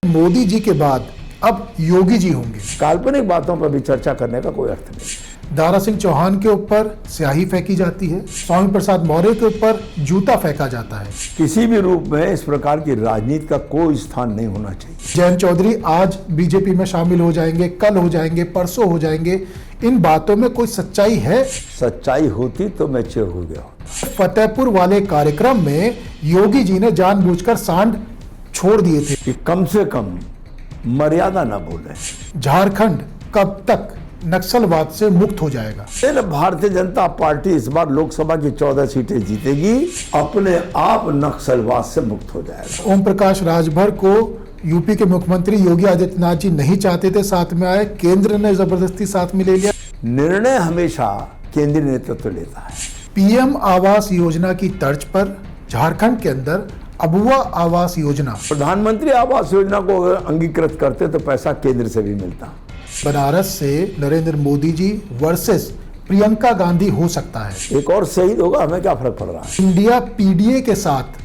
मोदी जी के बाद अब योगी जी होंगे। काल्पनिक बातों पर भी चर्चा करने का कोई अर्थ नहीं। दारा सिंह चौहान के ऊपर स्याही फेंकी जाती है, स्वामी प्रसाद मौर्य के ऊपर जूता फेंका जाता है। किसी भी रूप में इस प्रकार की राजनीति का कोई स्थान नहीं होना चाहिए। जयंत चौधरी आज बीजेपी में शामिल हो जाएंगे, कल हो जाएंगे, परसों हो जाएंगे। इन बातों में कोई सच्चाई है? सच्चाई होती तो मैच्योर हो गया होता। फतेहपुर वाले कार्यक्रम में योगी जी ने जानबूझकर सांड छोड़ दिए थे कि कम से कम मर्यादा न भूलें। झारखंड कब तक नक्सलवाद से मुक्त हो जाएगा? भारतीय जनता पार्टी इस बार लोकसभा की 14 सीटें जीतेगी, अपने आप नक्सलवाद से मुक्त हो जाएगा। ओम प्रकाश राजभर को यूपी के मुख्यमंत्री योगी आदित्यनाथ जी नहीं चाहते थे, साथ में आए, केंद्र ने जबरदस्ती साथ में ले लिया। निर्णय हमेशा केंद्रीय नेतृत्व लेता है। पीएम आवास योजना की तर्ज पर झारखंड के अंदर अबुआ आवास योजना, प्रधानमंत्री आवास योजना को अगर अंगीकृत करते तो पैसा केंद्र से भी मिलता। बनारस से नरेंद्र मोदी जी वर्सेस प्रियंका गांधी हो सकता है। एक और शहीद होगा, हमें क्या फर्क पड़ रहा है। इंडिया पीडीए के साथ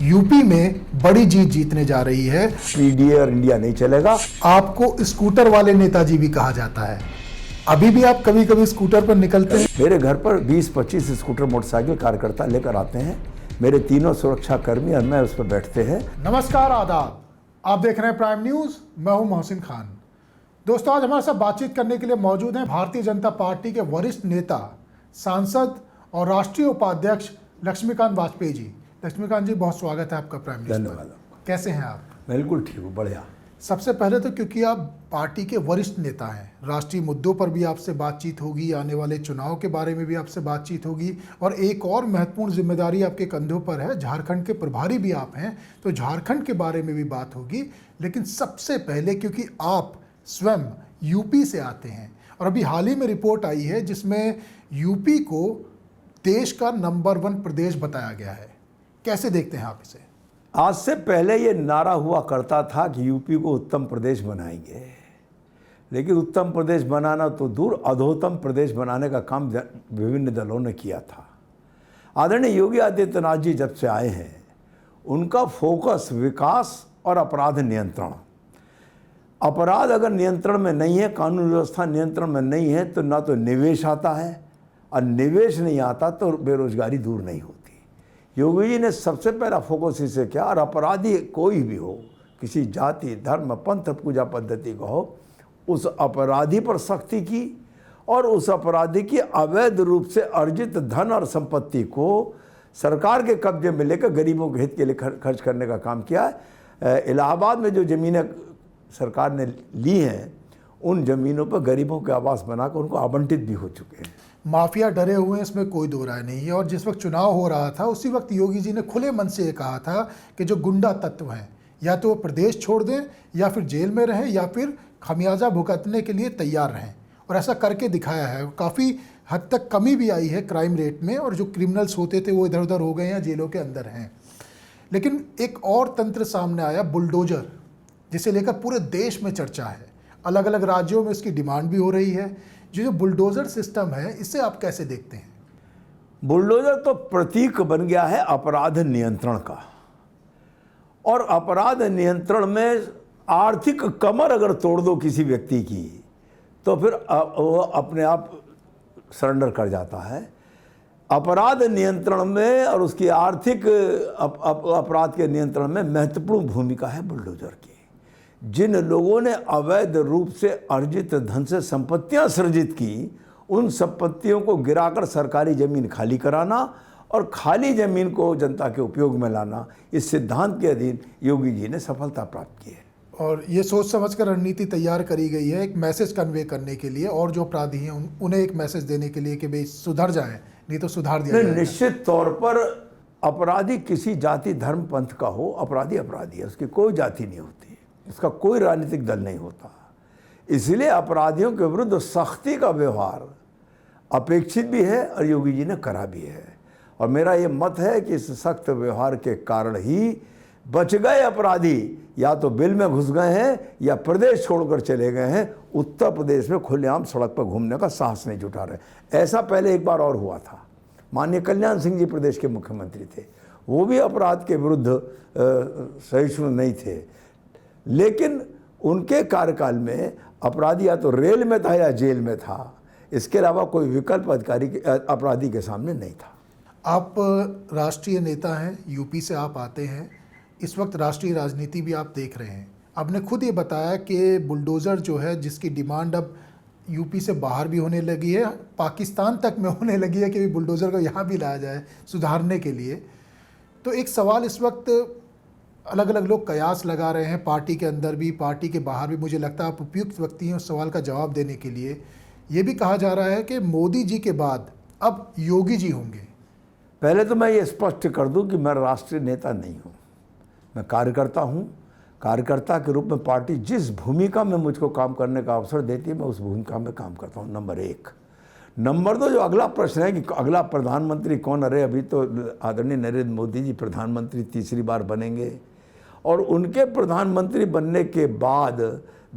यूपी में बड़ी जीत जीतने जा रही है। पीडीए और इंडिया नहीं चलेगा। आपको स्कूटर वाले नेताजी भी कहा जाता है। अभी भी आप कभी कभी स्कूटर पर निकलते हैं? मेरे घर पर 20-25 स्कूटर मोटरसाइकिल कार्यकर्ता लेकर आते हैं। मेरे तीनों सुरक्षा कर्मी और मैं उस पर बैठते हैं। नमस्कार, आदाब। आप देख रहे हैं प्राइम न्यूज। मैं हूं मोहसिन खान। दोस्तों, आज हमारे साथ बातचीत करने के लिए मौजूद हैं भारतीय जनता पार्टी के वरिष्ठ नेता, सांसद और राष्ट्रीय उपाध्यक्ष लक्ष्मीकांत वाजपेयी जी। लक्ष्मीकांत जी, बहुत स्वागत है आपका प्राइम न्यूज पर। धन्यवाद। कैसे हैं आप? बिल्कुल ठीक हूँ, बढ़िया। सबसे पहले तो क्योंकि आप पार्टी के वरिष्ठ नेता हैं, राष्ट्रीय मुद्दों पर भी आपसे बातचीत होगी, आने वाले चुनाव के बारे में भी आपसे बातचीत होगी, और एक और महत्वपूर्ण जिम्मेदारी आपके कंधों पर है, झारखंड के प्रभारी भी आप हैं, तो झारखंड के बारे में भी बात होगी। लेकिन सबसे पहले, क्योंकि आप स्वयं यूपी से आते हैं और अभी हाल ही में रिपोर्ट आई है जिसमें यूपी को देश का नंबर 1 प्रदेश बताया गया है, कैसे देखते हैं आप इसे? आज से पहले ये नारा हुआ करता था कि यूपी को उत्तम प्रदेश बनाएंगे, लेकिन उत्तम प्रदेश बनाना तो दूर, अधोत्तम प्रदेश बनाने का काम विभिन्न दलों ने किया था। आदरणीय योगी आदित्यनाथ जी जब से आए हैं, उनका फोकस विकास और अपराध नियंत्रण। अपराध अगर नियंत्रण में नहीं है, कानून व्यवस्था नियंत्रण में नहीं है, तो ना तो निवेश आता है, और निवेश नहीं आता तो बेरोजगारी दूर नहीं होती। योगी जी ने सबसे पहला फोकस इसे किया, और अपराधी कोई भी हो, किसी जाति, धर्म, पंथ, पूजा पद्धति का हो, उस अपराधी पर सख्ती की, और उस अपराधी की अवैध रूप से अर्जित धन और संपत्ति को सरकार के कब्जे में लेकर गरीबों के हित के लिए खर्च करने का काम किया है। इलाहाबाद में जो ज़मीनें सरकार ने ली हैं, उन ज़मीनों पर गरीबों के आवास बनाकर उनको आवंटित भी हो चुके हैं। माफिया डरे हुए हैं, इसमें कोई दो राय नहीं है। और जिस वक्त चुनाव हो रहा था, उसी वक्त योगी जी ने खुले मन से ये कहा था कि जो गुंडा तत्व हैं, या तो वो प्रदेश छोड़ दें, या फिर जेल में रहें, या फिर खमियाजा भुगतने के लिए तैयार रहें। और ऐसा करके दिखाया है। काफ़ी हद तक कमी भी आई है क्राइम रेट में, और जो क्रिमिनल्स होते थे वो इधर उधर हो गए हैं, जेलों के अंदर हैं। लेकिन एक और तंत्र सामने आया, बुलडोजर, जिसे लेकर पूरे देश में चर्चा है। अलग अलग राज्यों में इसकी डिमांड भी हो रही है। जो बुलडोजर सिस्टम है, इसे आप कैसे देखते हैं? बुलडोजर तो प्रतीक बन गया है अपराध नियंत्रण का, और अपराध नियंत्रण में आर्थिक कमर अगर तोड़ दो किसी व्यक्ति की, तो फिर वो अपने आप सरेंडर कर जाता है। अपराध नियंत्रण में और उसकी आर्थिक अपराध के नियंत्रण में महत्वपूर्ण भूमिका है बुलडोजर की। जिन लोगों ने अवैध रूप से अर्जित धन से संपत्तियां सृजित की, उन संपत्तियों को गिराकर सरकारी ज़मीन खाली कराना और खाली ज़मीन को जनता के उपयोग में लाना, इस सिद्धांत के अधीन योगी जी ने सफलता प्राप्त की है। और ये सोच समझकर रणनीति तैयार करी गई है, एक मैसेज कन्वे करने के लिए, और जो अपराधी हैं उन्हें एक मैसेज देने के लिए कि भाई सुधर जाएं, नहीं तो सुधार दिया जाएगा। निश्चित तौर पर अपराधी किसी जाति, धर्म, पंथ का हो, अपराधी अपराधी है, उसकी कोई जाति नहीं होती, इसका कोई राजनीतिक दल नहीं होता। इसलिए अपराधियों के विरुद्ध सख्ती का व्यवहार अपेक्षित भी है, और योगी जी ने करा भी है। और मेरा ये मत है कि इस सख्त व्यवहार के कारण ही बच गए अपराधी, या तो बिल में घुस गए हैं या प्रदेश छोड़कर चले गए हैं, उत्तर प्रदेश में खुलेआम सड़क पर घूमने का साहस नहीं जुटा रहे। ऐसा पहले एक बार और हुआ था। माननीय कल्याण सिंह जी प्रदेश के मुख्यमंत्री थे, वो भी अपराध के विरुद्ध सहिष्णु नहीं थे। लेकिन उनके कार्यकाल में अपराधी या तो रेल में था या जेल में था, इसके अलावा कोई विकल्प अपराधी के सामने नहीं था। आप राष्ट्रीय नेता हैं, यूपी से आप आते हैं, इस वक्त राष्ट्रीय राजनीति भी आप देख रहे हैं। आपने खुद ये बताया कि बुलडोज़र जो है, जिसकी डिमांड अब यूपी से बाहर भी होने लगी है, पाकिस्तान तक में होने लगी है कि बुलडोज़र को यहाँ भी लाया जाए सुधारने के लिए। तो एक सवाल इस वक्त अलग अलग लोग कयास लगा रहे हैं, पार्टी के अंदर भी, पार्टी के बाहर भी। मुझे लगता है आप उपयुक्त व्यक्ति हैं उस सवाल का जवाब देने के लिए। ये भी कहा जा रहा है कि मोदी जी के बाद अब योगी जी होंगे। पहले तो मैं ये स्पष्ट कर दूं कि मैं राष्ट्रीय नेता नहीं हूं, मैं कार्यकर्ता हूं। कार्यकर्ता के रूप में पार्टी जिस भूमिका में मुझको काम करने का अवसर देती है, मैं उस भूमिका में काम करता हूं, नंबर एक। नंबर दो, जो अगला प्रश्न है कि अगला प्रधानमंत्री कौन, अरे अभी तो आदरणीय नरेंद्र मोदी जी प्रधानमंत्री तीसरी बार बनेंगे, और उनके प्रधानमंत्री बनने के बाद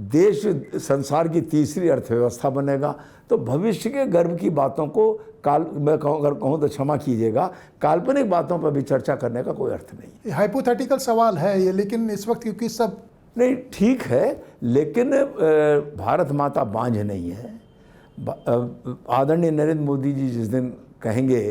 देश संसार की तीसरी अर्थव्यवस्था बनेगा। तो भविष्य के गर्व की बातों को मैं अगर कहूँ तो क्षमा कीजिएगा, काल्पनिक बातों पर भी चर्चा करने का कोई अर्थ नहीं। हाइपोथेटिकल सवाल है ये, लेकिन इस वक्त क्योंकि सब नहीं ठीक है, लेकिन भारत माता बांझ नहीं है। आदरणीय नरेंद्र मोदी जी जिस दिन कहेंगे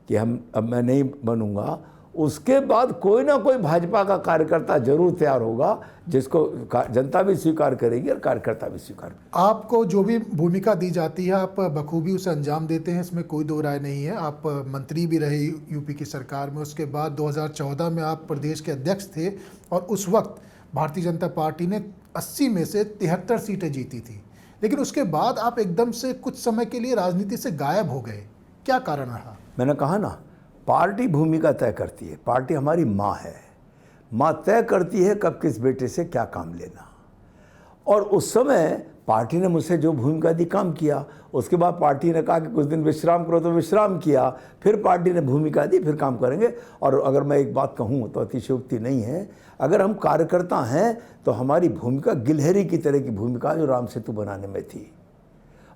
कि अब मैं नहीं बनूंगा, उसके बाद कोई ना कोई भाजपा का कार्यकर्ता जरूर तैयार होगा जिसको जनता भी स्वीकार करेगी और कार्यकर्ता भी स्वीकार करेंगे। आपको जो भी भूमिका दी जाती है आप बखूबी उसे अंजाम देते हैं, इसमें कोई दो राय नहीं है। आप मंत्री भी रहे यूपी की सरकार में, उसके बाद 2014 में आप प्रदेश के अध्यक्ष थे, और उस वक्त भारतीय जनता पार्टी ने 80 में से 73 सीटें जीती थी। लेकिन उसके बाद आप एकदम से कुछ समय के लिए राजनीति से गायब हो गए, क्या कारण रहा? मैंने कहा ना, पार्टी भूमिका तय करती है। पार्टी हमारी माँ है, माँ तय करती है कब किस बेटे से क्या काम लेना। और उस समय पार्टी ने मुझसे जो भूमिका दी, काम किया। उसके बाद पार्टी ने कहा कि कुछ दिन विश्राम करो, तो विश्राम किया। फिर पार्टी ने भूमिका दी, फिर काम करेंगे। और अगर मैं एक बात कहूँ तो अतिशयोक्ति नहीं है, अगर हम कार्यकर्ता हैं तो हमारी भूमिका गिलहरी की तरह की भूमिका जो राम सेतु बनाने में थी,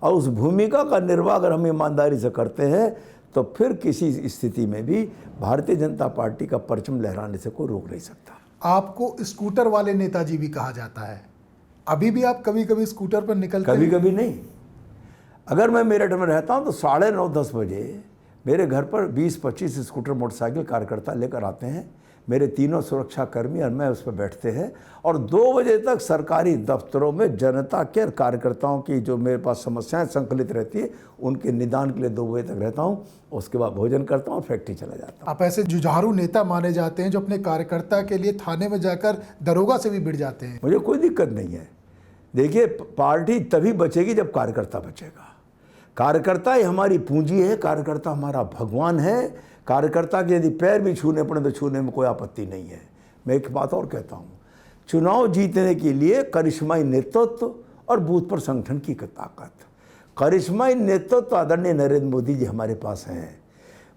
और उस भूमिका का निर्वाह अगर हम ईमानदारी से करते हैं तो फिर किसी स्थिति में भी भारतीय जनता पार्टी का परचम लहराने से कोई रोक नहीं सकता। आपको स्कूटर वाले नेताजी भी कहा जाता है, अभी भी आप कभी कभी स्कूटर पर निकलते हैं? कभी कभी नहीं। अगर मैं मेरठ में रहता हूं तो 9:30-10 बजे मेरे घर पर 20-25 स्कूटर मोटरसाइकिल कार्यकर्ता लेकर आते हैं। मेरे तीनों सुरक्षाकर्मी और मैं उस पर बैठते हैं, और 2 बजे तक सरकारी दफ्तरों में जनता के कार्यकर्ताओं की जो मेरे पास समस्याएं संकलित रहती है, उनके निदान के लिए 2 बजे तक रहता हूं। उसके बाद भोजन करता हूं और फैक्ट्री चला जाता हूं। आप ऐसे जुझारू नेता माने जाते हैं जो अपने कार्यकर्ता के लिए थाने में जाकर दरोगा से भी भिड़ जाते हैं। मुझे कोई दिक्कत नहीं है। देखिए, पार्टी तभी बचेगी जब कार्यकर्ता बचेगा। कार्यकर्ता ही हमारी पूंजी है, कार्यकर्ता हमारा भगवान है। कार्यकर्ता के यदि पैर भी छूने पड़े तो छूने में कोई आपत्ति नहीं है। मैं एक बात और कहता हूँ, चुनाव जीतने के लिए करिश्माई नेतृत्व और बूथ पर संगठन की ताकत। करिश्माई नेतृत्व आदरणीय नरेंद्र मोदी जी हमारे पास हैं,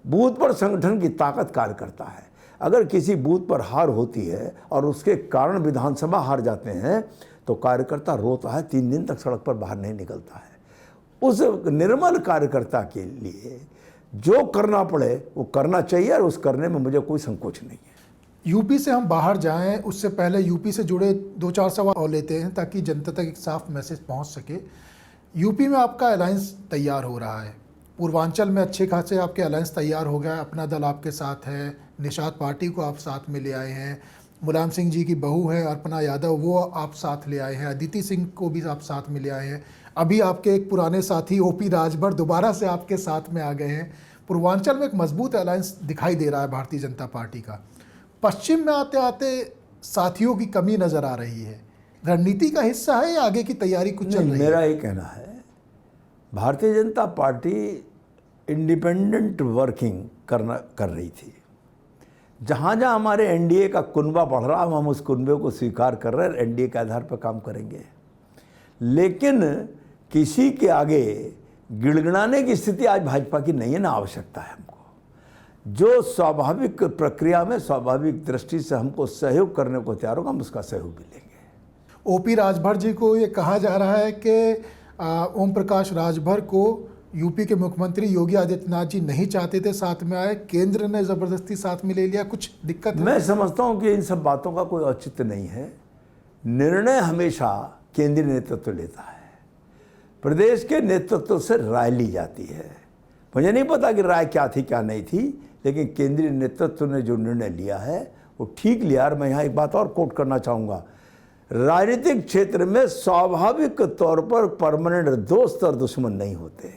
बूथ पर संगठन की ताकत कार्यकर्ता है। अगर किसी बूथ पर हार होती है और उसके कारण विधानसभा हार जाते हैं तो कार्यकर्ता रोता है, 3 दिन तक सड़क पर बाहर नहीं निकलता है। उस निर्मल कार्यकर्ता के लिए जो करना पड़े वो करना चाहिए, और उस करने में मुझे कोई संकोच नहीं है। यूपी से हम बाहर जाएं उससे पहले यूपी से जुड़े 2-4 सवाल और लेते हैं ताकि जनता तक एक साफ मैसेज पहुंच सके। यूपी में आपका अलायंस तैयार हो रहा है, पूर्वांचल में अच्छे खासे आपके अलायंस तैयार हो गया है। अपना दल आपके साथ है, निषाद पार्टी को आप साथ में ले आए हैं, मुलायम सिंह जी की बहू है अर्पणा यादव, वो आप साथ ले आए हैं, अदिति सिंह को भी आप साथ में ले आए हैं। अभी आपके एक पुराने साथी ओपी राजभर दोबारा से आपके साथ में आ गए हैं। पूर्वांचल में एक मजबूत अलायंस दिखाई दे रहा है भारतीय जनता पार्टी का। पश्चिम में आते आते साथियों की कमी नज़र आ रही है, रणनीति का हिस्सा है या आगे की तैयारी कुछ चल रही है? मेरा ये कहना है, Bharatiya Janata party independent working कर रही थी। जहाँ जहाँ हमारे एनडीए का कुनबा बढ़ रहा है, हम उस कुनबे को स्वीकार कर रहे हैं, एनडीए के आधार पर काम करेंगे। लेकिन किसी के आगे गिड़गिड़ाने की स्थिति आज भाजपा की नहीं है, ना आवश्यकता है हमको। जो स्वाभाविक प्रक्रिया में स्वाभाविक दृष्टि से हमको सहयोग करने को तैयार होगा, हम उसका सहयोग भी लेंगे। ओपी राजभर जी को ये कहा जा रहा है कि ओम प्रकाश राजभर को यूपी के मुख्यमंत्री योगी आदित्यनाथ जी नहीं चाहते थे साथ में आए, केंद्र ने ज़बरदस्ती साथ में ले लिया, कुछ दिक्कत है? मैं समझता हूँ कि इन सब बातों का कोई औचित्य नहीं है। निर्णय हमेशा केंद्रीय नेतृत्व लेता है, प्रदेश के नेतृत्व से राय ली जाती है। मुझे नहीं पता कि राय क्या थी क्या नहीं थी, लेकिन केंद्रीय नेतृत्व ने जो निर्णय लिया है वो ठीक लिया। और मैं यहाँ एक बात और कोट करना चाहूँगा, राजनीतिक क्षेत्र में स्वाभाविक तौर पर परमानेंट दोस्त और दुश्मन नहीं होते।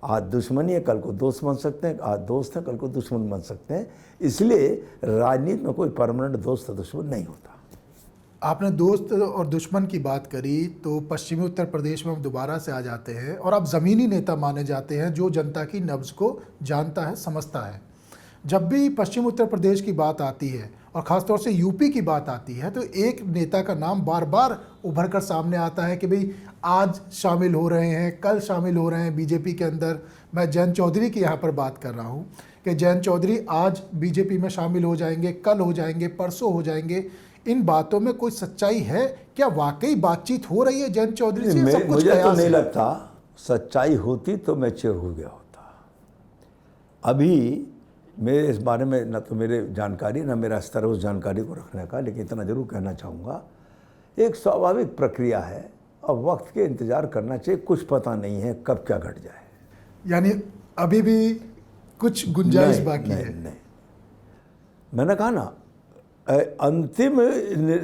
आज दुश्मनी है, कल को दोस्त बन सकते हैं, आज दोस्त हैं, कल को दुश्मन बन सकते हैं। इसलिए राजनीति में कोई परमानेंट दोस्त और दुश्मन नहीं होता। आपने दोस्त और दुश्मन की बात करी तो पश्चिमी उत्तर प्रदेश में हम दोबारा से आ जाते हैं, और आप ज़मीनी नेता माने जाते हैं जो जनता की नब्ज़ को जानता है, समझता है। जब भी पश्चिम उत्तर प्रदेश की बात आती है और ख़ासतौर से यूपी की बात आती है तो एक नेता का नाम बार बार उभर कर सामने आता है कि भाई आज शामिल हो रहे हैं, कल शामिल हो रहे हैं बीजेपी के अंदर। मैं जयंत चौधरी की यहाँ पर बात कर रहा हूँ कि जयंत चौधरी आज बीजेपी में शामिल हो जाएंगे, कल हो जाएंगे, परसों हो जाएंगे। इन बातों में कोई सच्चाई है? क्या वाकई बातचीत हो रही है जयंत चौधरी से? सब कुछ मुझे तो नहीं है? लगता। सच्चाई होती तो मैं चेयर हो गया होता। अभी मेरे इस बारे में न तो मेरे जानकारी न मेरा स्तर उस जानकारी को रखने का, लेकिन इतना जरूर कहना चाहूँगा, एक स्वाभाविक प्रक्रिया है। अब वक्त के इंतज़ार करना चाहिए, कुछ पता नहीं है कब क्या घट जाए। यानी अभी भी कुछ गुंजाइश बाकी नहीं, है? नहीं, मैंने कहा ना, अंतिम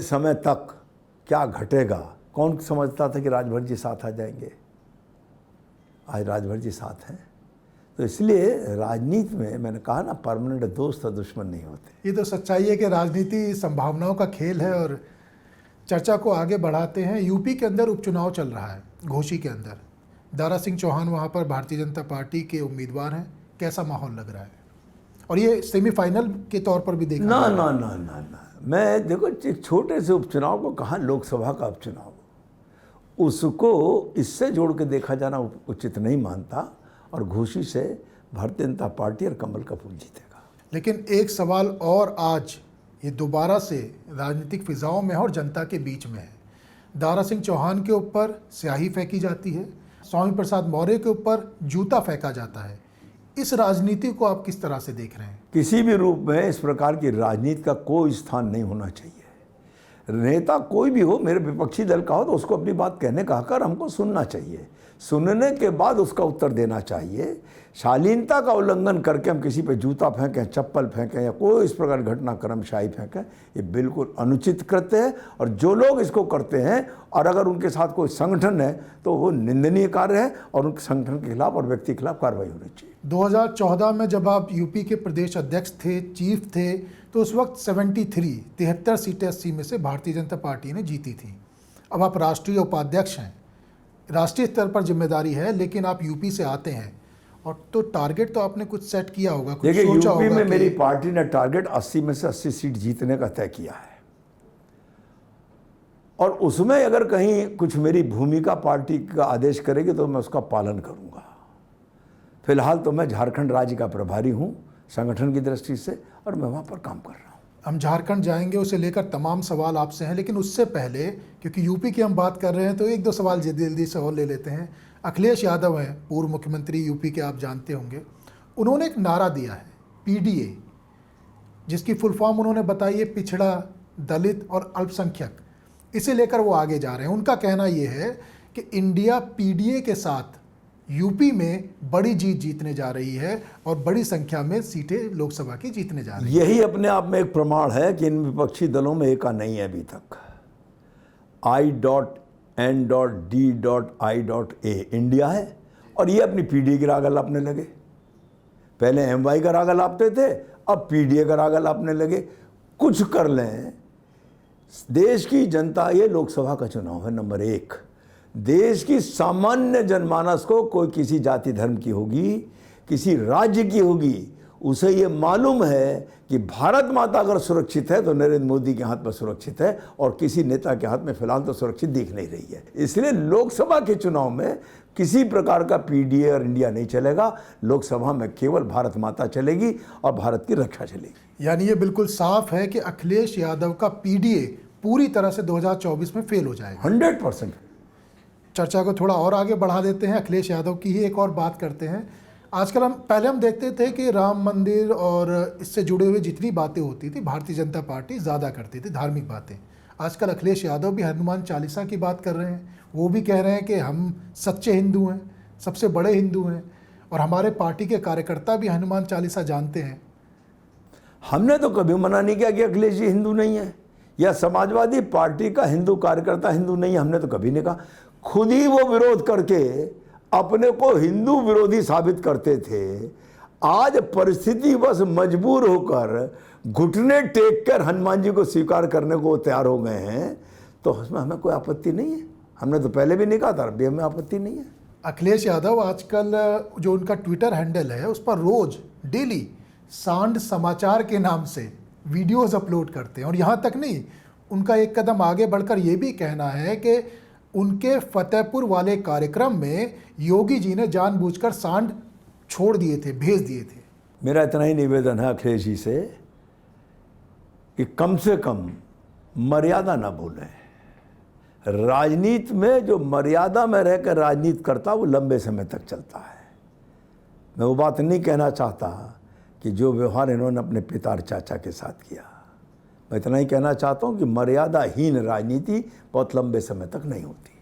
समय तक क्या घटेगा कौन समझता था कि राजभर जी साथ आ जाएंगे। आज राजभर जी साथ हैं, तो इसलिए राजनीति में मैंने कहा ना, परमानेंट दोस्त और दुश्मन नहीं होते। ये तो सच्चाई है कि राजनीति संभावनाओं का खेल है। और चर्चा को आगे बढ़ाते हैं, यूपी के अंदर उपचुनाव चल रहा है, घोसी के अंदर। दारा सिंह चौहान वहाँ पर भारतीय जनता पार्टी के उम्मीदवार हैं। कैसा माहौल लग रहा है? और ये सेमीफाइनल के तौर पर भी देखा ना ना ना ना ना, मैं देखो एक छोटे से उपचुनाव को कहाँ लोकसभा का उपचुनाव, उसको इससे जोड़ के देखा जाना उचित नहीं मानता। और घोसी से भारतीय जनता पार्टी और कमल का फूल जीतेगा। लेकिन एक सवाल और आज ये दोबारा से राजनीतिक फिजाओं में है और जनता के बीच में है। दारा सिंह चौहान के ऊपर स्याही फेंकी जाती है, स्वामी प्रसाद मौर्य के ऊपर जूता फेंका जाता है। इस राजनीति को आप किस तरह से देख रहे हैं? किसी भी रूप में इस प्रकार की राजनीति का कोई स्थान नहीं होना चाहिए। नेता कोई भी हो, मेरे विपक्षी दल का हो, तो उसको अपनी बात कहने का हक हमको सुनना चाहिए। सुनने के बाद उसका उत्तर देना चाहिए। शालीनता का उल्लंघन करके हम किसी पे जूता फेंकें, चप्पल फेंकें या कोई इस प्रकार घटनाक्रम शाही फेंकें, ये बिल्कुल अनुचित कृत्य है। और जो लोग इसको करते हैं और अगर उनके साथ कोई संगठन है तो वो निंदनीय कार्य है और उनके संगठन के खिलाफ और व्यक्ति के खिलाफ कार्रवाई होनी चाहिए। 2014 में जब आप यूपी के प्रदेश अध्यक्ष थे, चीफ थे, तो उस वक्त 73 सीटें 80 में से भारतीय जनता पार्टी ने जीती थी। अब आप राष्ट्रीय उपाध्यक्ष हैं, राष्ट्रीय स्तर पर जिम्मेदारी है, लेकिन आप यूपी से आते हैं और तो टारगेट तो आपने कुछ सेट किया होगा, कुछ देखिए, सोचा यूपी होगा में कि मेरी पार्टी ने टारगेट 80 में से 80 सीट जीतने का तय किया है। और उसमें अगर कहीं कुछ मेरी भूमिका पार्टी का आदेश करेगी तो मैं उसका पालन करूंगा। फिलहाल तो मैं झारखंड राज्य का प्रभारी हूं संगठन की दृष्टि से, और मैं वहां पर काम कर रहा हूं। हम झारखंड जाएंगे, उसे लेकर तमाम सवाल आपसे हैं, लेकिन उससे पहले क्योंकि यूपी की हम बात कर रहे हैं तो एक दो सवाल जल्दी से और ले लेते हैं। अखिलेश यादव हैं, पूर्व मुख्यमंत्री यूपी के, आप जानते होंगे। उन्होंने एक नारा दिया है पीडीए, जिसकी फुल फॉर्म उन्होंने बताई है पिछड़ा, दलित और अल्पसंख्यक। इसे लेकर वो आगे जा रहे हैं। उनका कहना ये है कि इंडिया पीडीए के साथ यूपी में बड़ी जीत जीतने जा रही है और बड़ी संख्या में सीटें लोकसभा की जीतने जा रही है। यही अपने आप में एक प्रमाण है कि इन विपक्षी दलों में एका नहीं है अभी तक। I.N.D.I.A इंडिया है और ये अपनी पीडीए की राग लापने लगे। पहले MY का राग लापते थे, अब पीडीए का राग लापने लगे। कुछ कर लें, देश की जनता, ये लोकसभा का चुनाव है, नंबर 1। देश की सामान्य जनमानस को, कोई किसी जाति धर्म की होगी, किसी राज्य की होगी, उसे ये मालूम है कि भारत माता अगर सुरक्षित है तो नरेंद्र मोदी के हाथ में सुरक्षित है, और किसी नेता के हाथ में फिलहाल तो सुरक्षित दिख नहीं रही है। इसलिए लोकसभा के चुनाव में किसी प्रकार का पीडीए और इंडिया नहीं चलेगा। लोकसभा में केवल भारत माता चलेगी और भारत की रक्षा चलेगी। यानी ये बिल्कुल साफ है कि अखिलेश यादव का पीडीए पूरी तरह से 2024 में फेल हो जाएगा। 100%। चर्चा को थोड़ा और आगे बढ़ा देते हैं, अखिलेश यादव की ही एक और बात करते हैं। आजकल पहले हम देखते थे कि राम मंदिर और इससे जुड़े हुए जितनी बातें होती थी भारतीय जनता पार्टी ज़्यादा करती थी, धार्मिक बातें। आजकल अखिलेश यादव भी हनुमान चालीसा की बात कर रहे हैं। वो भी कह रहे हैं कि हम सच्चे हिंदू हैं, सबसे बड़े हिंदू हैं, और हमारे पार्टी के कार्यकर्ता भी हनुमान चालीसा जानते हैं। हमने तो कभी मना नहीं किया कि अखिलेश जी हिंदू नहीं है, या समाजवादी पार्टी का हिंदू कार्यकर्ता हिंदू नहीं है, हमने तो कभी नहीं कहा। खुद ही वो विरोध करके अपने को हिंदू विरोधी साबित करते थे। आज परिस्थिति बस मजबूर होकर घुटने टेक कर हनुमान जी को स्वीकार करने को तैयार हो गए हैं, तो उसमें हमें कोई आपत्ति नहीं है। हमने तो पहले भी नहीं कहा था, अभी हमें आपत्ति नहीं है। अखिलेश यादव आजकल जो उनका ट्विटर हैंडल है उस पर रोज डेली सांड समाचार के नाम से वीडियोस अपलोड करते हैं। और यहाँ तक नहीं, उनका एक कदम आगे बढ़कर ये भी कहना है कि उनके फतेहपुर वाले कार्यक्रम में योगी जी ने जानबूझकर सांड छोड़ दिए थे, भेज दिए थे। मेरा इतना ही निवेदन है अखिलेश जी से कि कम से कम मर्यादा ना भूलें। राजनीति में जो मर्यादा में रहकर राजनीति करता वो लंबे समय तक चलता है। मैं वो बात नहीं कहना चाहता कि जो व्यवहार इन्होंने अपने पिता और चाचा के साथ किया। मैं इतना ही कहना चाहता हूँ कि मर्यादाहीन राजनीति बहुत लंबे समय तक नहीं होती।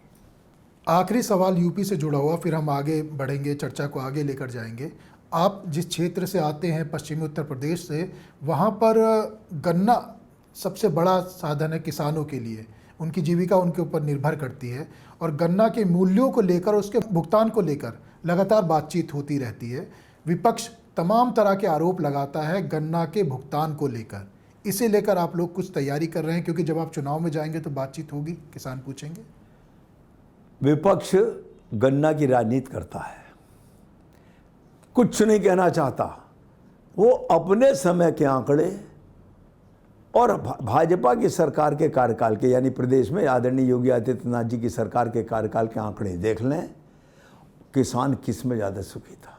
आखिरी सवाल यूपी से जुड़ा हुआ, फिर हम आगे बढ़ेंगे, चर्चा को आगे लेकर जाएंगे। आप जिस क्षेत्र से आते हैं, पश्चिमी उत्तर प्रदेश से, वहाँ पर गन्ना सबसे बड़ा साधन है किसानों के लिए। उनकी जीविका उनके ऊपर निर्भर करती है, और गन्ना के मूल्यों को लेकर, उसके भुगतान को लेकर लगातार बातचीत होती रहती है। विपक्ष तमाम तरह के आरोप लगाता है गन्ना के भुगतान को लेकर। इसे लेकर आप लोग कुछ तैयारी कर रहे हैं, क्योंकि जब आप चुनाव में जाएंगे तो बातचीत होगी, किसान पूछेंगे। विपक्ष गन्ना की राजनीति करता है, कुछ नहीं कहना चाहता। वो अपने समय के आंकड़े और भाजपा की सरकार के कार्यकाल के, यानी प्रदेश में आदरणीय योगी आदित्यनाथ जी की सरकार के कार्यकाल के आंकड़े देख लें, किसान किस में ज़्यादा सुखी था।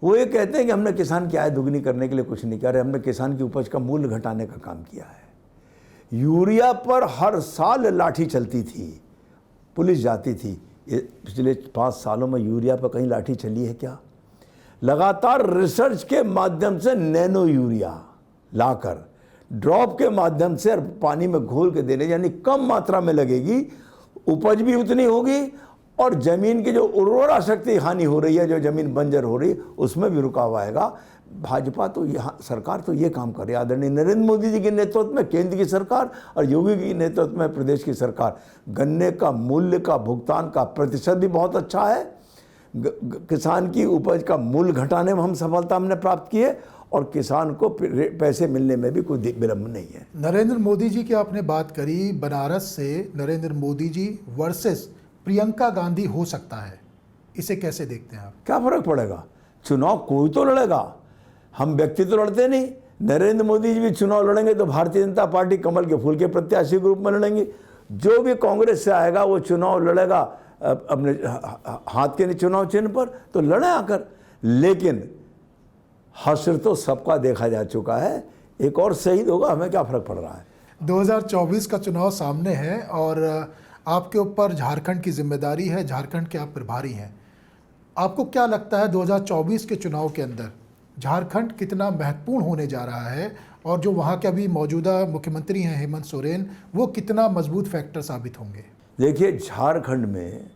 वो ये कहते हैं कि हमने किसान की आय दुगनी करने के लिए कुछ नहीं कर रहे, हमने किसान की उपज का मूल्य घटाने का काम किया है। यूरिया पर हर साल लाठी चलती थी, पुलिस जाती थी। ये पिछले 5 सालों में यूरिया पर कहीं लाठी चली है क्या? लगातार रिसर्च के माध्यम से नैनो यूरिया लाकर ड्रॉप के माध्यम से पानी में घोल के देने, यानी कम मात्रा में लगेगी, उपज भी उतनी होगी, और जमीन की जो उर्वरा शक्ति हानि हो रही है, जो जमीन बंजर हो रही है, उसमें भी रुकाव आएगा। भाजपा तो यहाँ सरकार तो ये काम कर रही है। आदरणीय नरेंद्र मोदी जी के नेतृत्व में केंद्र की सरकार और योगी की नेतृत्व में प्रदेश की सरकार, गन्ने का मूल्य का भुगतान का प्रतिशत भी बहुत अच्छा है। किसान की उपज का मूल्य घटाने में हम सफलता हमने प्राप्त की है, और किसान को पैसे मिलने में भी कोई विलंब नहीं है। नरेंद्र मोदी जी की आपने बात करी, बनारस से नरेंद्र मोदी जी वर्सेस प्रियंका गांधी हो सकता है, इसे कैसे देखते हैं आप? क्या फर्क पड़ेगा? चुनाव कोई तो लड़ेगा, हम व्यक्ति तो लड़ते नहीं। नरेंद्र मोदी जी भी चुनाव लड़ेंगे तो भारतीय जनता पार्टी कमल के फूल के प्रत्याशी के रूप में लड़ेंगे। जो भी कांग्रेस से आएगा वो चुनाव लड़ेगा अपने हाथ के चुनाव चिन्ह पर, तो लड़े आकर। लेकिन हश्र तो सबका देखा जा चुका है, एक और शहीद होगा, हमें क्या फर्क पड़ रहा है। 2024 का चुनाव सामने है और आपके ऊपर झारखंड की जिम्मेदारी है, झारखंड के आप प्रभारी हैं। आपको क्या लगता है 2024 के चुनाव के अंदर झारखंड कितना महत्वपूर्ण होने जा रहा है, और जो वहाँ के अभी मौजूदा मुख्यमंत्री हैं हेमंत सोरेन, वो कितना मजबूत फैक्टर साबित होंगे? देखिए, झारखंड में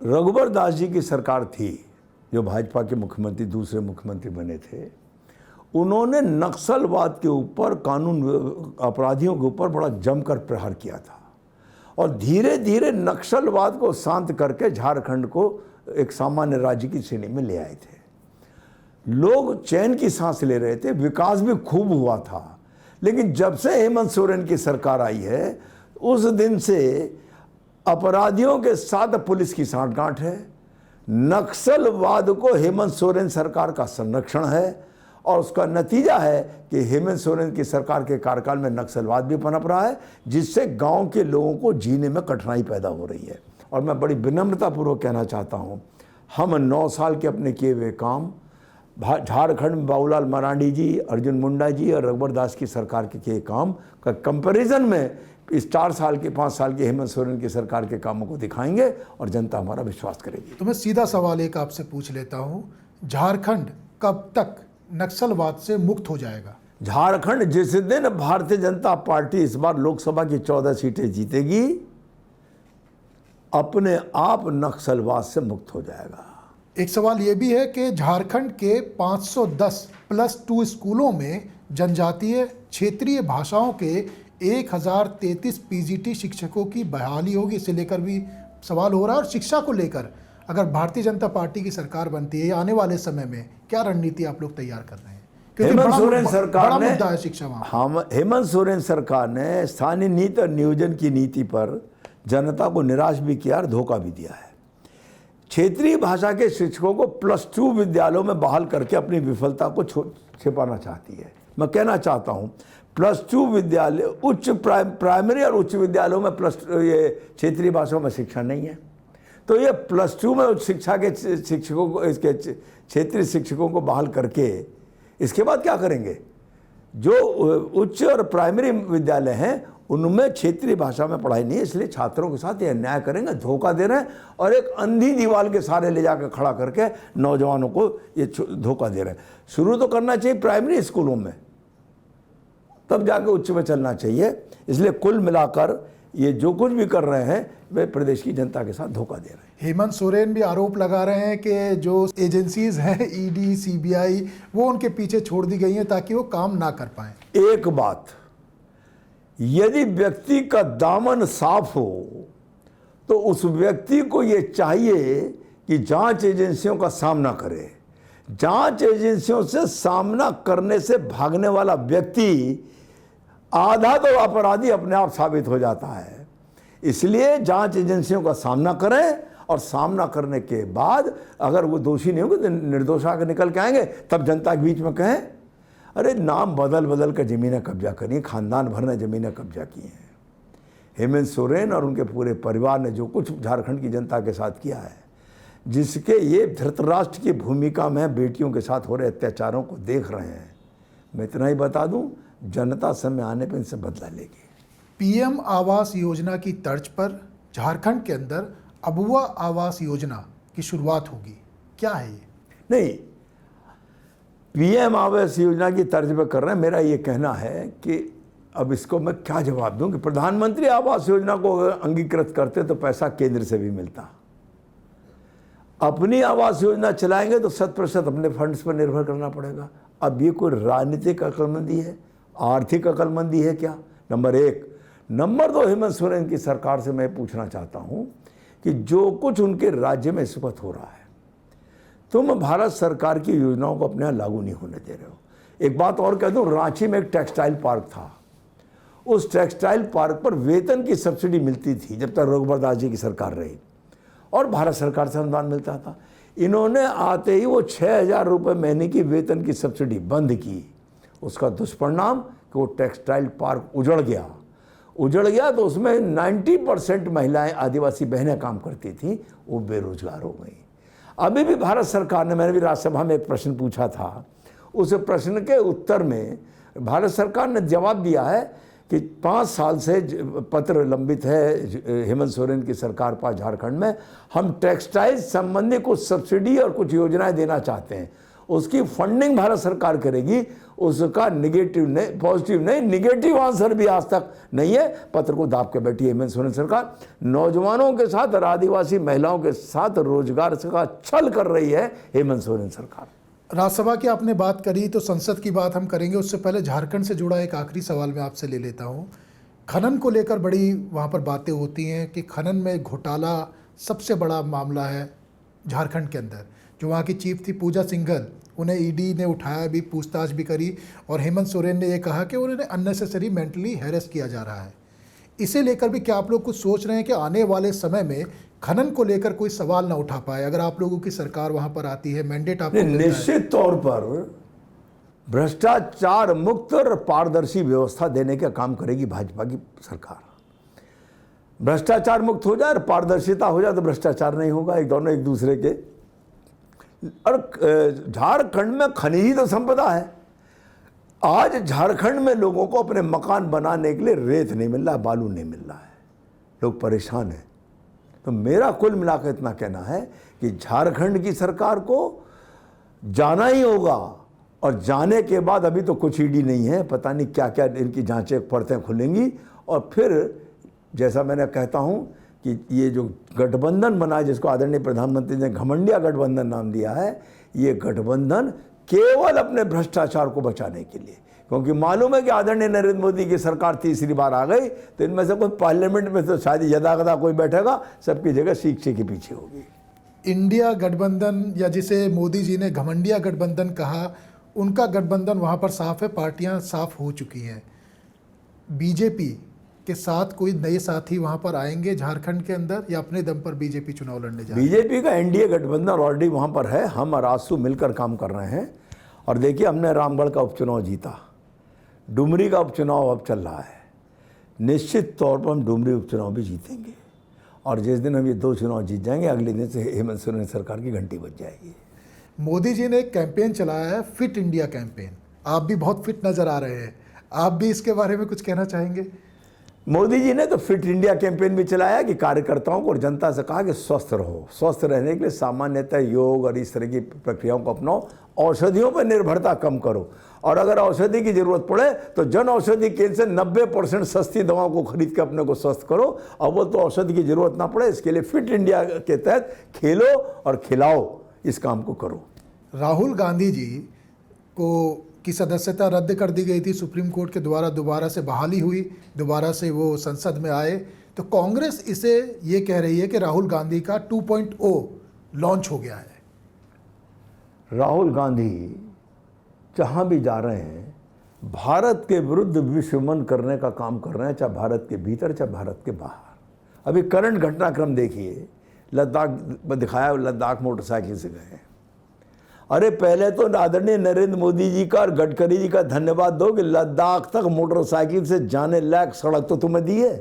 रघुवर दास जी की सरकार थी, जो भाजपा के मुख्यमंत्री, दूसरे मुख्यमंत्री बने थे। उन्होंने नक्सलवाद के ऊपर, कानून अपराधियों के ऊपर बड़ा जमकर प्रहार किया था, और धीरे धीरे नक्सलवाद को शांत करके झारखंड को एक सामान्य राज्य की श्रेणी में ले आए थे। लोग चैन की सांस ले रहे थे, विकास भी खूब हुआ था। लेकिन जब से हेमंत सोरेन की सरकार आई है, उस दिन से अपराधियों के साथ पुलिस की साठगांठ है। नक्सलवाद को हेमंत सोरेन सरकार का संरक्षण है, और उसका नतीजा है कि हेमंत सोरेन की सरकार के कार्यकाल में नक्सलवाद भी पनप रहा है, जिससे गांव के लोगों को जीने में कठिनाई पैदा हो रही है। और मैं बड़ी विनम्रतापूर्वक कहना चाहता हूँ, हम 9 साल के अपने किए हुए काम झारखंड में बाबूलाल मरांडी जी, अर्जुन मुंडा जी और रघुवर दास की सरकार के किए काम का कंपैरिजन में इस 4 साल के 5 साल के हेमंत सोरेन की सरकार के कामों को दिखाएंगे, और जनता हमारा विश्वास करेगी। तो मैं सीधा सवाल एक आपसे पूछ लेता हूँ, झारखंड कब तक नक्सलवाद से मुक्त हो जाएगा? झारखंड जिस दिन भारतीय जनता पार्टी इस बार लोकसभा की 14 सीटें जीतेगी, अपने आप नक्सलवाद से मुक्त हो जाएगा। एक सवाल ये भी है कि झारखंड के 510+2 स्कूलों में जनजातीय क्षेत्रीय भाषाओं के 1033 पीजीटी शिक्षकों की बहाली होगी, इसे लेकर भी सवाल हो रहा है। और शिक्षा को लेकर अगर भारतीय जनता पार्टी की सरकार बनती है या आने वाले समय में क्या रणनीति आप लोग तैयार कर रहे हैं? क्योंकि हेमंत सोरेन सरकार ने, मुद्दा है शिक्षा वहाँ। हम हेमंत सोरेन सरकार ने स्थानीय नीति और नियोजन की नीति पर जनता को निराश भी किया और धोखा भी दिया है। क्षेत्रीय भाषा के शिक्षकों को +2 विद्यालयों में बहाल करके अपनी विफलता को छिपाना चाहती है। मैं कहना चाहता हूँ +2 विद्यालय, उच्च प्राइमरी और उच्च विद्यालयों में ये क्षेत्रीय भाषाओं में शिक्षा नहीं है, तो ये +2 में उच्च शिक्षा के शिक्षकों को, इसके क्षेत्रीय शिक्षकों को बहाल करके इसके बाद क्या करेंगे? जो उच्च और प्राइमरी विद्यालय हैं उनमें क्षेत्रीय भाषा में पढ़ाई नहीं है, इसलिए छात्रों के साथ ये अन्याय करेंगे, धोखा दे रहे हैं और एक अंधी दीवार के सहारे ले जाकर खड़ा करके नौजवानों को ये धोखा दे रहे हैं। शुरू तो करना चाहिए प्राइमरी स्कूलों में, तब जाकर उच्च में चलना चाहिए। इसलिए कुल मिलाकर ये जो कुछ भी कर रहे हैं वे प्रदेश की जनता के साथ धोखा दे रहे हैं। हेमंत सोरेन भी आरोप लगा रहे हैं कि जो एजेंसीज हैं ईडी, सीबीआई, वो उनके पीछे छोड़ दी गई हैं ताकि वो काम ना कर पाएं। एक बात, यदि व्यक्ति का दामन साफ हो तो उस व्यक्ति को ये चाहिए कि जांच एजेंसियों का सामना करे। जांच एजेंसियों से सामना करने से भागने वाला व्यक्ति आधा तो अपराधी अपने आप साबित हो जाता है। इसलिए जांच एजेंसियों का सामना करें और सामना करने के बाद अगर वो दोषी नहीं होंगे तो निर्दोष आकर निकल के आएंगे, तब जनता के बीच में कहें अरे नाम बदल बदल कर ज़मीनें कब्जा करी, खानदान भर ने ज़मीनें कब्जा की हैं। हेमंत सोरेन और उनके पूरे परिवार ने जो कुछ झारखंड की जनता के साथ किया है, जिसके ये धृतराष्ट्र की भूमिका में बेटियों के साथ हो रहे अत्याचारों को देख रहे हैं, मैं इतना ही बता दूं, जनता समय आने पर इनसे बदला लेगी। पीएम आवास योजना की तर्ज पर झारखंड के अंदर अबुआ आवास योजना की शुरुआत होगी, क्या है ये? नहीं, पीएम आवास योजना की तर्ज पर कर रहे हैं। मेरा ये कहना है कि अब इसको मैं क्या जवाब दूं कि प्रधानमंत्री आवास योजना को अगर अंगीकृत करते तो पैसा केंद्र से भी मिलता। अपनी आवास योजना चलाएंगे तो 100% अपने फंड्स पर निर्भर करना पड़ेगा। अब ये कोई राजनीतिक अक्लमंदी है, आर्थिक अक्लमंदी है क्या? नंबर 1। नंबर 2, हेमंत सोरेन की सरकार से मैं पूछना चाहता हूं कि जो कुछ उनके राज्य में इस वक्त हो रहा है, तुम भारत सरकार की योजनाओं को अपने यहाँ लागू नहीं होने दे रहे हो। एक बात और कह दूं, रांची में एक टेक्सटाइल पार्क था, उस टेक्सटाइल पार्क पर वेतन की सब्सिडी मिलती थी जब तक रघुबर दास जी की सरकार रही, और भारत सरकार से अनुदान मिलता था। इन्होंने आते ही वो 6,000 रुपये महीने की वेतन की सब्सिडी बंद की। उसका दुष्परिणाम कि वो टेक्सटाइल पार्क उजड़ गया तो उसमें 90% महिलाएं, आदिवासी बहनें काम करती थी, वो बेरोजगार हो गई। अभी भी भारत सरकार ने, मैंने भी राज्यसभा में एक प्रश्न पूछा था, उस प्रश्न के उत्तर में भारत सरकार ने जवाब दिया है कि 5 साल से पत्र लंबित है हेमंत सोरेन की सरकार पर झारखंड में, हम टेक्सटाइल संबंधी कुछ सब्सिडी और कुछ योजनाएं देना चाहते हैं, उसकी फंडिंग भारत सरकार करेगी। उसका निगेटिव नहीं, पॉजिटिव नहीं, निगेटिव आंसर भी आज तक नहीं है। पत्र को दाब के बैठी हेमंत सोरेन सरकार नौजवानों के साथ और आदिवासी महिलाओं के साथ रोजगार का छल कर रही है हेमंत सोरेन सरकार। राज्यसभा की आपने बात करी तो संसद की बात हम करेंगे, उससे पहले झारखंड से जुड़ा एक आखिरी सवाल मैं आपसे ले लेता हूँ। खनन को लेकर बड़ी वहाँ पर बातें होती हैं कि खनन में घोटाला सबसे बड़ा मामला है झारखंड के अंदर। जो वहाँ की चीफ थी पूजा सिंघल, उन्हें ईडी ने उठाया भी, पूछताछ भी करी, और हेमंत सोरेन ने यह कहा कि उन्हें अननेसेसरी मेंटली हैरेस किया जा रहा है। इसे लेकर भी क्या आप लोग कुछ सोच रहे हैं कि आने वाले समय में खनन को लेकर कोई सवाल ना उठा पाए अगर आप लोगों की सरकार वहां पर आती है, मैंडेट आपको मिलता है? निश्चित तौर पर भ्रष्टाचार मुक्त और पारदर्शी व्यवस्था देने का काम करेगी भाजपा की सरकार। भ्रष्टाचार मुक्त हो जाए और पारदर्शिता हो जाए तो भ्रष्टाचार नहीं होगा, एक दोनों एक दूसरे के। और झारखंड में खनिज तो संपदा है। आज झारखंड में लोगों को अपने मकान बनाने के लिए रेत नहीं मिल रहा, बालू नहीं मिल रहा है, लोग परेशान हैं। तो मेरा कुल मिलाकर इतना कहना है कि झारखंड की सरकार को जाना ही होगा और जाने के बाद अभी तो कुछ ईडी नहीं है, पता नहीं क्या क्या इनकी जांचें परतें खुलेंगी। और फिर जैसा मैंने कहता हूँ कि ये जो गठबंधन बना है, जिसको आदरणीय प्रधानमंत्री ने घमंडिया गठबंधन नाम दिया है, ये गठबंधन केवल अपने भ्रष्टाचार को बचाने के लिए, क्योंकि मालूम है कि आदरणीय नरेंद्र मोदी की सरकार तीसरी बार आ गई तो इनमें से कोई पार्लियामेंट में तो शायद यदागदा कोई बैठेगा, सबकी जगह शिक्षे के पीछे होगी। इंडिया गठबंधन, या जिसे मोदी जी ने घमंडिया गठबंधन कहा, उनका गठबंधन वहाँ पर साफ है, पार्टियाँ साफ हो चुकी हैं। बीजेपी के साथ कोई नए साथी वहाँ पर आएंगे झारखंड के अंदर, या अपने दम पर बीजेपी चुनाव लड़ने जा रही है? बीजेपी का एनडीए गठबंधन ऑलरेडी वहाँ पर है, हम और आजसू मिलकर काम कर रहे हैं। और देखिए, हमने रामगढ़ का उपचुनाव जीता, डुमरी का उपचुनाव अब चल रहा है, निश्चित तौर पर हम डुमरी उपचुनाव भी जीतेंगे। और जिस दिन हम ये 2 चुनाव जीत जाएंगे, अगले दिन से हेमंत सोरेन सरकार की घंटी बज जाएगी। मोदी जी ने एक कैंपेन चलाया है, फिट इंडिया कैंपेन। आप भी बहुत फिट नज़र आ रहे हैं, आप भी इसके बारे में कुछ कहना चाहेंगे? मोदी जी ने तो फिट इंडिया कैंपेन भी चलाया कि कार्यकर्ताओं को और जनता से कहा कि स्वस्थ रहो। स्वस्थ रहने के लिए सामान्यतः योग और इस तरह की प्रक्रियाओं को अपनाओ, औषधियों पर निर्भरता कम करो, और अगर औषधि की जरूरत पड़े तो जन औषधि केंद्र से 90% सस्ती दवाओं को खरीद के अपने को स्वस्थ करो। अब वो तो औषधि की जरूरत ना पड़े, इसके लिए फिट इंडिया के तहत खेलो और खिलाओ, इस काम को करो। राहुल गांधी जी को की सदस्यता रद्द कर दी गई थी सुप्रीम कोर्ट के द्वारा, दोबारा से बहाली हुई, दोबारा से वो संसद में आए, तो कांग्रेस इसे ये कह रही है कि राहुल गांधी का 2.0 लॉन्च हो गया है। राहुल गांधी जहाँ भी जा रहे हैं, भारत के विरुद्ध विश्वमन करने का काम कर रहे हैं, चाहे भारत के भीतर चाहे भारत के बाहर। अभी करंट घटनाक्रम देखिए, लद्दाख दिखाया, लद्दाख मोटरसाइकिल से गए। अरे पहले तो आदरणीय नरेंद्र मोदी जी का और गडकरी जी का धन्यवाद दो कि लद्दाख तक मोटरसाइकिल से जाने लायक सड़क तो तुम्हें दी है।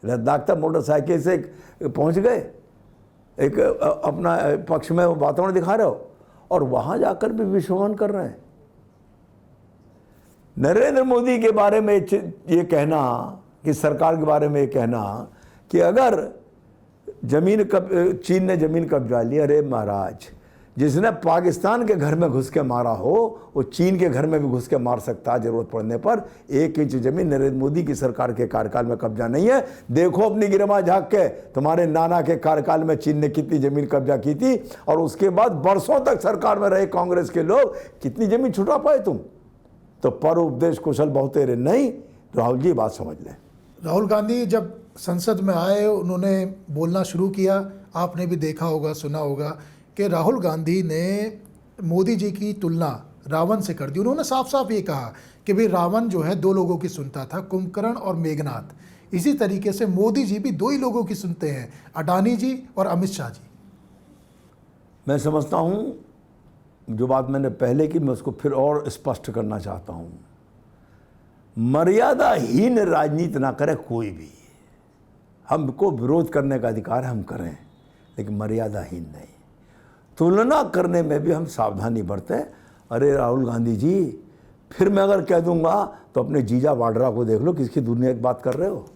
लद्दाख तक मोटरसाइकिल से पहुंच गए, एक अपना पक्ष में वातावरण दिखा रहे हो, और वहां जाकर भी विश्वमन कर रहे हैं। नरेंद्र मोदी के बारे में ये कहना, कि सरकार के बारे में ये कहना कि अगर चीन ने जमीन कब्जा ली, अरे महाराज, जिसने पाकिस्तान के घर में घुस के मारा हो वो चीन के घर में भी घुस के मार सकता है जरूरत पड़ने पर। 1 इंच जमीन नरेंद्र मोदी की सरकार के कार्यकाल में कब्जा नहीं है। देखो अपनी गिरमा झाँक के, तुम्हारे नाना के कार्यकाल में चीन ने कितनी जमीन कब्जा की थी, और उसके बाद बरसों तक सरकार में रहे कांग्रेस के लोग, कितनी जमीन छुटा पाए तुम? तो पर उपदेश कुशल बहुतेरे नहीं। राहुल जी बात समझ लें। राहुल गांधी जब संसद में आए, उन्होंने बोलना शुरू किया, आपने भी देखा होगा, सुना होगा कि राहुल गांधी ने मोदी जी की तुलना रावण से कर दी। उन्होंने साफ साफ ये कहा कि भाई रावण जो है 2 लोगों की सुनता था, कुंभकर्ण और मेघनाथ। इसी तरीके से मोदी जी भी 2 ही लोगों की सुनते हैं, अडानी जी और अमित शाह जी। मैं समझता हूँ, जो बात मैंने पहले की मैं उसको फिर और स्पष्ट करना चाहता हूँ। मर्यादाहीन राजनीति ना करे कोई भी। हमको विरोध करने का अधिकार है, हम करें, लेकिन मर्यादाहीन नहीं। तुलना करने में भी हम सावधानी बरतें। अरे राहुल गांधी जी, फिर मैं अगर कह दूंगा तो अपने जीजा वाड्रा को देख लो, किसकी दुनिया की बात कर रहे हो।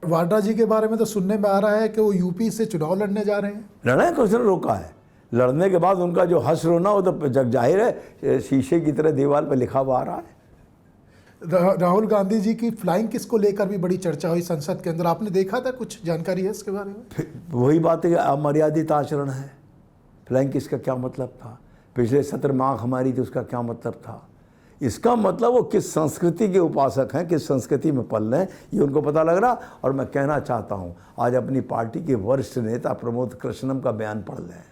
वाड्रा जी के बारे में तो सुनने में आ रहा है कि वो यूपी से चुनाव लड़ने जा रहे हैं। लड़े, किसने रोका है? लड़ने के बाद उनका जो हंस रोना वो तो जग जाहिर है, शीशे की तरह दीवार पर लिखा हुआ आ रहा है। राहुल गांधी जी की फ्लाइंग किस को लेकर भी बड़ी चर्चा हुई संसद के अंदर, आपने देखा था? कुछ जानकारी है इसके बारे में? वही बात है कि अमर्यादित आचरण है। फ्लाइंग किस का क्या मतलब था? पिछले सत्र में आँख हमारी थी, उसका क्या मतलब था? इसका मतलब वो किस संस्कृति के उपासक हैं, किस संस्कृति में पल रहे हैं, ये उनको पता लग रहा। और मैं कहना चाहता हूँ, आज अपनी पार्टी के वरिष्ठ नेता प्रमोद कृष्णम का बयान पढ़ लें।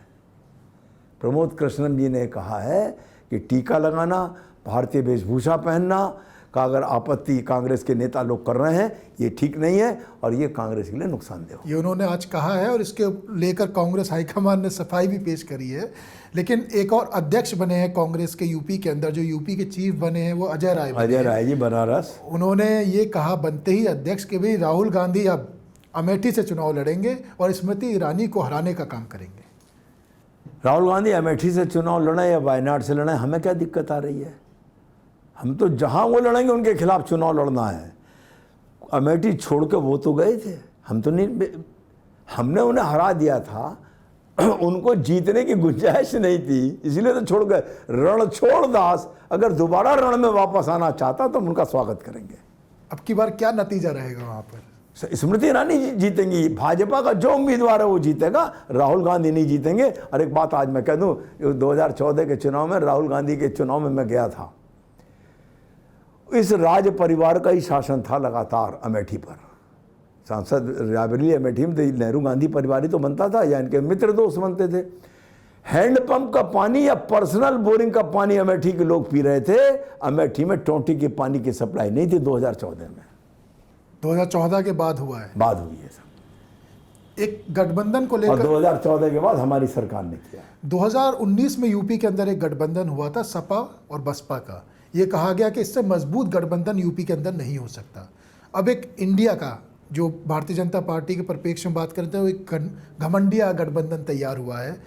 प्रमोद कृष्णम जी ने कहा है कि टीका लगाना, भारतीय वेशभूषा पहनना का अगर आपत्ति कांग्रेस के नेता लोग कर रहे हैं, ये ठीक नहीं है और ये कांग्रेस के लिए नुकसानदेह हो। ये उन्होंने आज कहा है और इसके लेकर कांग्रेस हाईकमान ने सफाई भी पेश करी है। लेकिन एक और अध्यक्ष बने हैं कांग्रेस के यूपी के अंदर, जो यूपी के चीफ बने हैं, वो अजय राय जी बनारस। उन्होंने ये कहा बनते ही अध्यक्ष के भाई राहुल गांधी अब अमेठी से चुनाव लड़ेंगे और स्मृति ईरानी को हराने का काम करेंगे। राहुल गांधी अमेठी से चुनाव लड़े या वायनाड से लड़े, हमें क्या दिक्कत आ रही है? हम तो जहां वो लड़ेंगे उनके खिलाफ चुनाव लड़ना है। अमेठी छोड़ के वो तो गए थे, हम तो नहीं। हमने उन्हें हरा दिया था उनको जीतने की गुंजाइश नहीं थी, इसलिए तो छोड़ गए। रण छोड़ दास अगर दोबारा रण में वापस आना चाहता तो हम उनका स्वागत करेंगे। अब की बार क्या नतीजा रहेगा वहां पर? स्मृति ईरानी जीतेंगी, भाजपा का जो उम्मीदवार है वो जीतेगा, राहुल गांधी नहीं जीतेंगे। और एक बात आज मैं कह दूं, 2014 के चुनाव में, राहुल गांधी के चुनाव में मैं गया था, इस राज परिवार का ही शासन था लगातार अमेठी पर। सांसद रायबरेली अमेठी में नेहरू गांधी परिवार ही तो बनता था, या इनके मित्र दोस्त बनते थे। हैंडपंप का पानी या पर्सनल बोरिंग का पानी अमेठी के लोग पी रहे थे। अमेठी में टोंटी के पानी की सप्लाई नहीं थी 2014 में। 2014 के बाद हुआ है, बाद हुई है सब। एक गठबंधन को और लेकर 2014 के बाद हमारी सरकार ने किया। 2019 में यूपी के अंदर एक गठबंधन हुआ था सपा और बसपा का। ये कहा गया कि इससे मजबूत गठबंधन यूपी के अंदर नहीं हो सकता। अब एक इंडिया का, जो भारतीय जनता पार्टी के परिप्रेक्ष्य में बात करते हैं, वो एक घमंडिया गठबंधन तैयार हुआ है।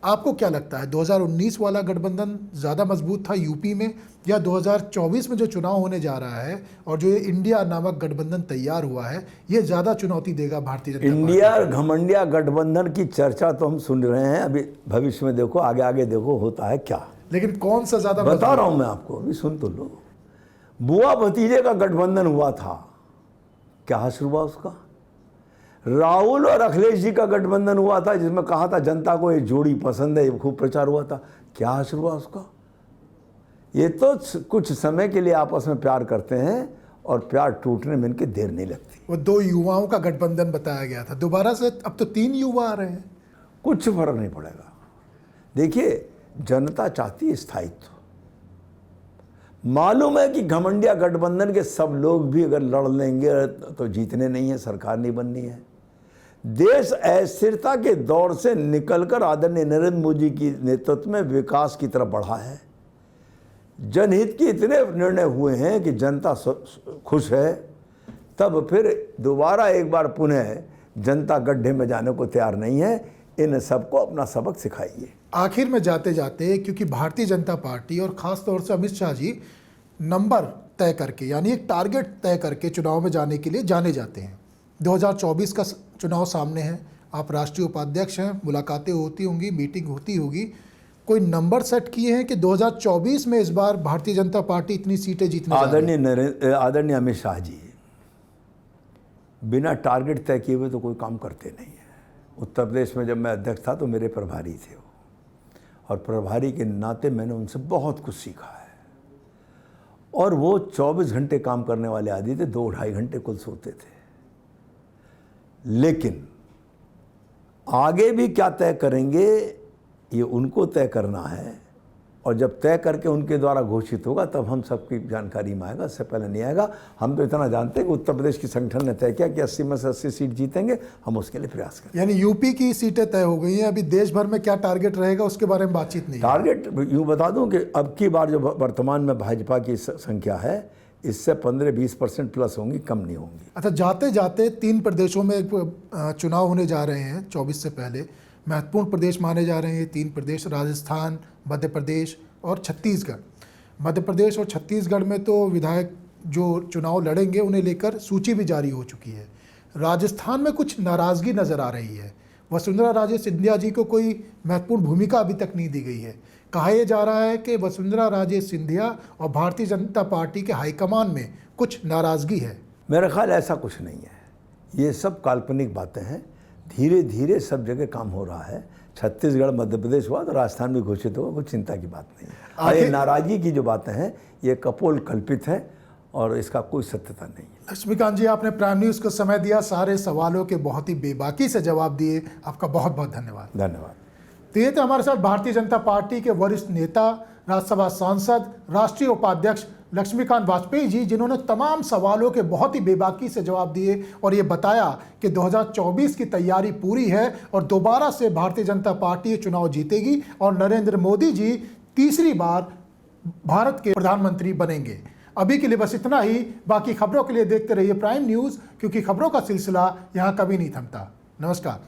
आपको क्या लगता है, 2019 वाला गठबंधन ज़्यादा मजबूत था यूपी में, या 2024 में जो चुनाव होने जा रहा है और जो ये इंडिया नामक गठबंधन तैयार हुआ है, ये ज़्यादा चुनौती देगा भारतीय जनता पार्टी? इंडिया घमंडिया गठबंधन की चर्चा तो हम सुन रहे हैं, अभी भविष्य में देखो, आगे आगे देखो होता है क्या। लेकिन कौन सा ज़्यादा बता रहा हूं मैं आपको, अभी सुन तो लो। बुआ भतीजे का गठबंधन हुआ था, क्या हासिल हुआ उसका? राहुल और अखिलेश जी का गठबंधन हुआ था, जिसमें कहा था जनता को ये जोड़ी पसंद है, ये खूब प्रचार हुआ था, क्या हासिल हुआ उसका? ये तो कुछ समय के लिए आपस में प्यार करते हैं और प्यार टूटने में इनकी देर नहीं लगती। वो दो युवाओं का गठबंधन बताया गया था, दोबारा से अब तो 3 युवा आ रहे हैं। कुछ फर्क नहीं पड़ेगा। देखिए, जनता चाहती है स्थायित्व। मालूम है कि घमंडिया गठबंधन के सब लोग भी अगर लड़ लेंगे तो जीतने नहीं है, सरकार नहीं बननी है। देश अस्थिरता के दौर से निकलकर आदरणीय नरेंद्र मोदी की नेतृत्व में विकास की तरफ बढ़ा है। जनहित के इतने निर्णय हुए हैं कि जनता खुश है, तब फिर दोबारा एक बार पुनः जनता गड्ढे में जाने को तैयार नहीं है। इन सबको अपना सबक सिखाइए। आखिर में जाते जाते, क्योंकि भारतीय जनता पार्टी और ख़ास तौर से अमित शाह जी नंबर तय करके, यानी एक टारगेट तय करके चुनाव में जाने के लिए जाने जाते हैं। 2024 का चुनाव सामने है, आप राष्ट्रीय उपाध्यक्ष हैं, मुलाकातें होती होंगी, मीटिंग होती होगी, कोई नंबर सेट किए हैं कि 2024 में इस बार भारतीय जनता पार्टी इतनी सीटें जीतने जा रही है? आदरणीय अमित शाह जी बिना टारगेट तय किए हुए तो कोई काम करते नहीं है। उत्तर प्रदेश में जब मैं अध्यक्ष था तो मेरे प्रभारी थे वो, और प्रभारी के नाते मैंने उनसे बहुत कुछ सीखा है। और वो 24 घंटे काम करने वाले आदमी थे, 2-2.5 घंटे कुल सोते थे। लेकिन आगे भी क्या तय करेंगे ये उनको तय करना है, और जब तय करके उनके द्वारा घोषित होगा तब हम सबकी जानकारी में आएगा, इससे पहले नहीं आएगा। हम तो इतना जानते हैं कि उत्तर प्रदेश की संगठन ने तय किया कि 80 में से 80 सीट जीतेंगे, हम उसके लिए प्रयास करें। यानी यूपी की सीटें तय हो गई हैं, अभी देश भर में क्या टारगेट रहेगा उसके बारे में बातचीत नहीं है। टारगेट यूँ बता दूं कि अब की बार जो वर्तमान में भाजपा की संख्या है, इससे 15-20% प्लस होंगी, कम नहीं होंगी। अच्छा, जाते जाते 3 प्रदेशों में चुनाव होने जा रहे हैं 24 से पहले। महत्वपूर्ण प्रदेश माने जा रहे हैं 3 प्रदेश, राजस्थान, मध्य प्रदेश और छत्तीसगढ़। मध्य प्रदेश और छत्तीसगढ़ में तो विधायक जो चुनाव लड़ेंगे उन्हें लेकर सूची भी जारी हो चुकी है। राजस्थान में कुछ नाराज़गी नज़र आ रही है। वसुंधरा राजे सिंधिया जी को कोई महत्वपूर्ण भूमिका अभी तक नहीं दी गई है। कहा यह जा रहा है कि वसुंधरा राजे सिंधिया और भारतीय जनता पार्टी के हाईकमान में कुछ नाराज़गी है। मेरा ख्याल ऐसा कुछ नहीं है, ये सब काल्पनिक बातें हैं। धीरे धीरे सब जगह काम हो रहा है। छत्तीसगढ़, मध्य प्रदेश हुआ तो राजस्थान भी घोषित होगा, कुछ चिंता की बात नहीं है। ये नाराज़गी की जो बातें हैं ये कपोल कल्पित है और इसका कोई सत्यता नहीं है। लक्ष्मीकांत जी, आपने प्राइम न्यूज़ को समय दिया, सारे सवालों के बहुत ही बेबाकी से जवाब दिए, आपका बहुत बहुत धन्यवाद। धन्यवाद। तो ये थे हमारे साथ भारतीय जनता पार्टी के वरिष्ठ नेता, राज्यसभा सांसद, राष्ट्रीय उपाध्यक्ष लक्ष्मीकांत वाजपेयी जी, जिन्होंने तमाम सवालों के बहुत ही बेबाकी से जवाब दिए और ये बताया कि 2024 की तैयारी पूरी है और दोबारा से भारतीय जनता पार्टी चुनाव जीतेगी और नरेंद्र मोदी जी तीसरी बार भारत के प्रधानमंत्री बनेंगे। अभी के लिए बस इतना ही। बाकी खबरों के लिए देखते रहिए प्राइम न्यूज़, क्योंकि खबरों का सिलसिला यहाँ कभी नहीं थमता। नमस्कार।